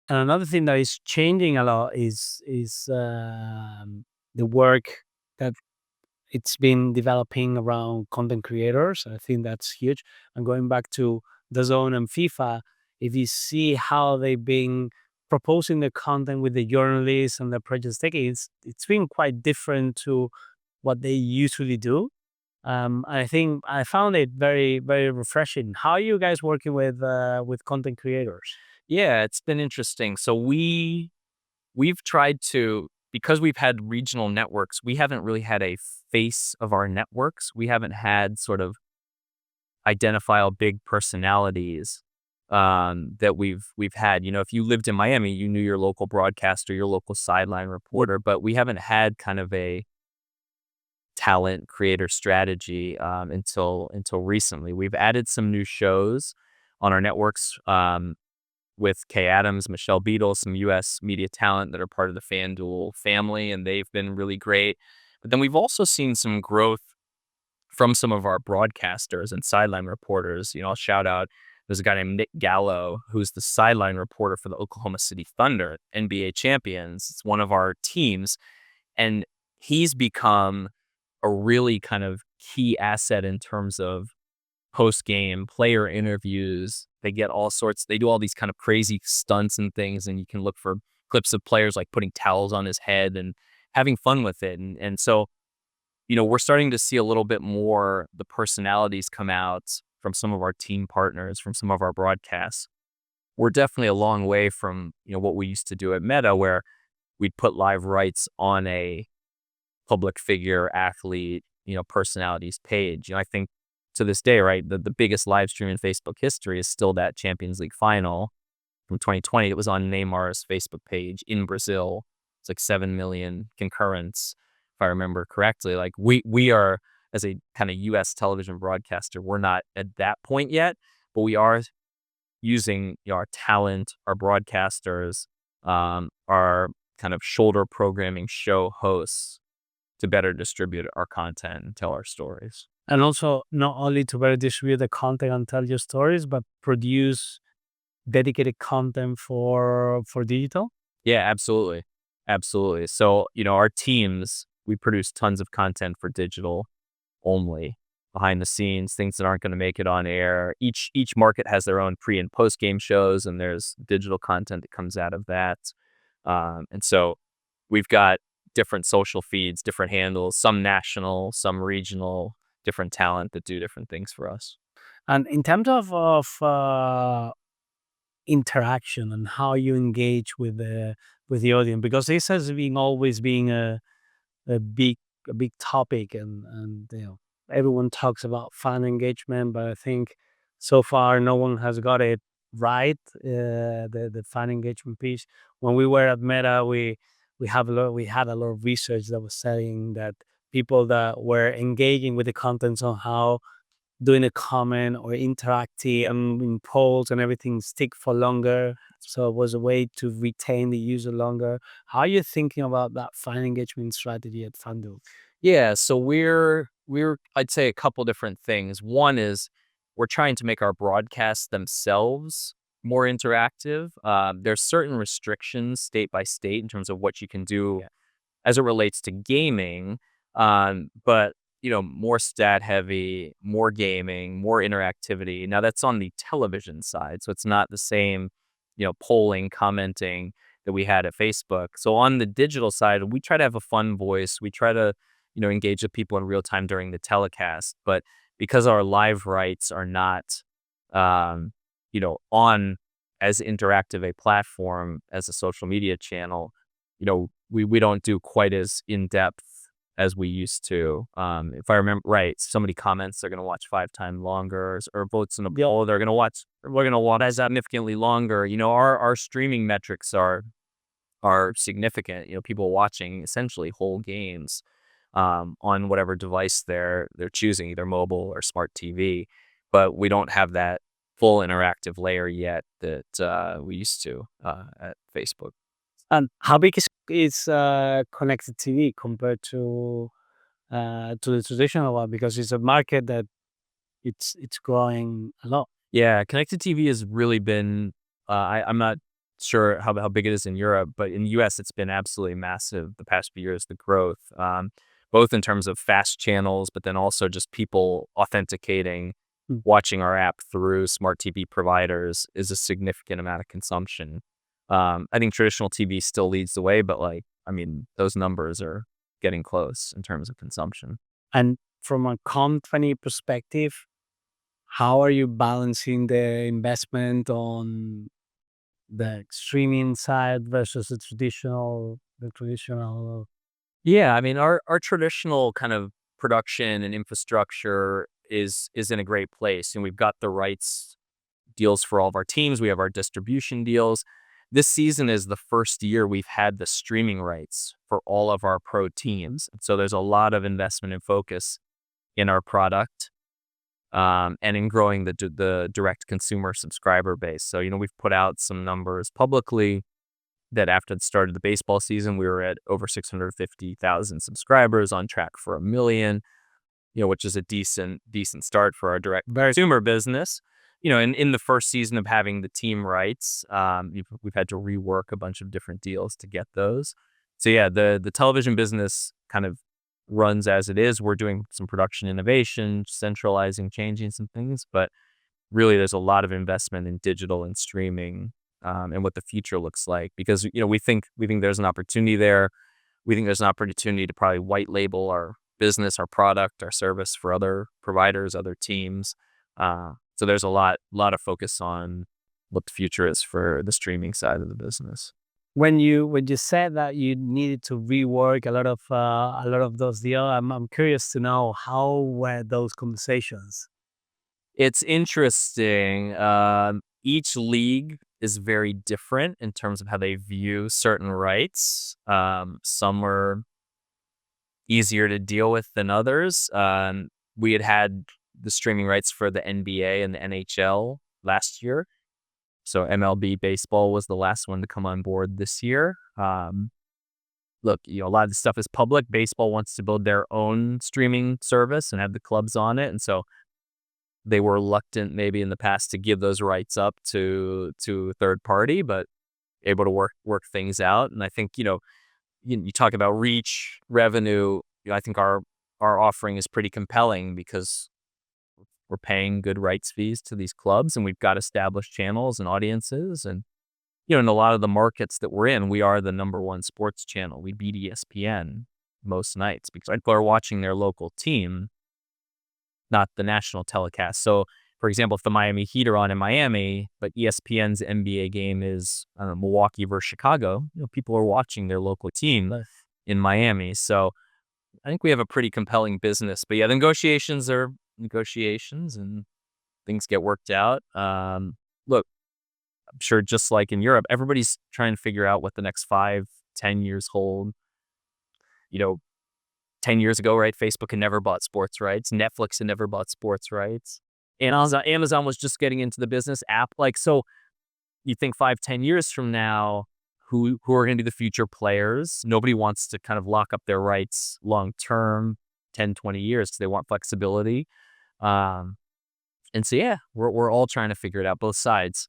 And another thing that is changing a lot is the work that it's been developing around content creators. I think that's huge. And going back to the Zone and FIFA, if you see how they've been proposing the content with the journalists and the projects taking, it's been quite different to what they usually do. I think I found it very, very refreshing. How are you guys working with content creators? Yeah, it's been interesting. So we've tried to, because we've had regional networks, we haven't really had a face of our networks. We haven't had sort of identifiable big personalities that we've had. You know, if you lived in Miami, you knew your local broadcaster, your local sideline reporter, but we haven't had kind of a talent creator strategy until recently. We've added some new shows on our networks. With Kay Adams, Michelle Beadle, some U.S. media talent that are part of the FanDuel family, and they've been really great. But then we've also seen some growth from some of our broadcasters and sideline reporters. You know, I'll shout out, there's a guy named Nick Gallo, who's the sideline reporter for the Oklahoma City Thunder, NBA champions. It's one of our teams, and he's become a really kind of key asset in terms of post-game player interviews. They get all sorts, they do all these kind of crazy stunts and things, and you can look for clips of players like putting towels on his head and having fun with it. And so, you know, we're starting to see a little bit more the personalities come out from some of our team partners, from some of our broadcasts. We're definitely a long way from, you know, what we used to do at Meta, where we'd put live rights on a public figure, athlete, you know, personalities page. You know, I think to this day, right, the biggest live stream in Facebook history is still that Champions League final from 2020. It was on Neymar's Facebook page in Brazil. It's like 7 million concurrents, if I remember correctly. Like we are, as a kind of US television broadcaster, we're not at that point yet, but we are using, you know, our talent, our broadcasters, our kind of shoulder programming show hosts to better distribute our content and tell our stories. And also not only to better distribute the content and tell your stories, but produce dedicated content for digital. Yeah, absolutely. Absolutely. So, you know, our teams, we produce tons of content for digital only, behind the scenes, things that aren't going to make it on air. Each market has their own pre and post game shows, and there's digital content that comes out of that. And so we've got different social feeds, different handles, some national, some regional, different talent that do different things for us. And in terms of interaction and how you engage with the audience, because this has been always been a big a big topic, and you know, everyone talks about fan engagement, but I think so far no one has got it right. The fan engagement piece. When we were at Meta, we had a lot of research that was saying that people that were engaging with the content somehow, doing a comment or interacting and in polls and everything, stick for longer. So it was a way to retain the user longer. How are you thinking about that fan engagement strategy at FanDuel? Yeah, so we're I'd say a couple different things. One is we're trying to make our broadcasts themselves more interactive. There's certain restrictions state by state in terms of what you can do as it relates to gaming. But you know, more stat heavy, more gaming, more interactivity. Now that's on the television side, so it's not the same, you know, polling, commenting that we had at Facebook. So on the digital side, we try to have a fun voice. We try to, you know, engage the people in real time during the telecast. But because our live rights are not, um, you know, on as interactive a platform as a social media channel, you know, we don't do quite as in depth as we used to. If I remember right, somebody comments they're going to watch 5 times longer, or votes in a poll, we're going to watch significantly longer. You know, our streaming metrics are significant. You know, people watching essentially whole games on whatever device they're choosing, either mobile or smart TV. But we don't have that full interactive layer yet that we used to at Facebook. And how big is connected TV compared to the traditional one? Because it's a market that it's growing a lot. Yeah, connected TV has really been. I'm not sure how big it is in Europe, but in the US, it's been absolutely massive the past few years, the growth, both in terms of fast channels, but then also just people authenticating, Mm. watching our app through smart TV providers is a significant amount of consumption. I think traditional TV still leads the way, but like, I mean, those numbers are getting close in terms of consumption. And from a company perspective, how are you balancing the investment on the streaming side versus the traditional? Yeah, I mean, our traditional kind of production and infrastructure is in a great place, and we've got the rights deals for all of our teams. We have our distribution deals. This season is the first year we've had the streaming rights for all of our pro teams, and so there's a lot of investment and focus in our product, and in growing the direct consumer subscriber base. So we've put out some numbers publicly that after the start of the baseball season, we were at over 650,000 subscribers, on track for 1 million, which is a decent start for our direct consumer business. In the first season of having the team rights, we've had to rework a bunch of different deals to get those. So yeah, the television business kind of runs as it is. We're doing some production innovation, centralizing, changing some things, but really there's a lot of investment in digital and streaming, and what the future looks like, because we think there's an opportunity there. We think there's an opportunity to probably white label our business, our product, our service for other providers, other teams. So there's a lot of focus on what the future is for the streaming side of the business. When you said that you needed to rework a lot of those deals, I'm curious to know how were those conversations. It's interesting. Each league is very different in terms of how they view certain rights. Some are easier to deal with than others. We had the streaming rights for the NBA and the NHL last year. So MLB baseball was the last one to come on board this year. Look, a lot of the stuff is public. Baseball wants to build their own streaming service and have the clubs on it. And so they were reluctant maybe in the past to give those rights up to a third party, but able to work things out. And I think, you talk about reach, revenue. I think our offering is pretty compelling because we're paying good rights fees to these clubs, and we've got established channels and audiences. And in a lot of the markets that we're in, we are the number one sports channel. We beat ESPN most nights because people are watching their local team, not the national telecast. So, for example, if the Miami Heat are on in Miami, but ESPN's NBA game is, I don't know, Milwaukee versus Chicago, people are watching their local team in Miami. So I think we have a pretty compelling business. But yeah, the negotiations are negotiations, and things get worked out. Look, I'm sure just like in Europe, everybody's trying to figure out what the next 5-10 years hold. 10 years ago, right? Facebook had never bought sports rights. Netflix had never bought sports rights. And Amazon was just getting into the business app. So you think 5-10 years from now, who are going to be the future players? Nobody wants to kind of lock up their rights long term, 10-20 years, because they want flexibility. And so, yeah, we're all trying to figure it out, both sides.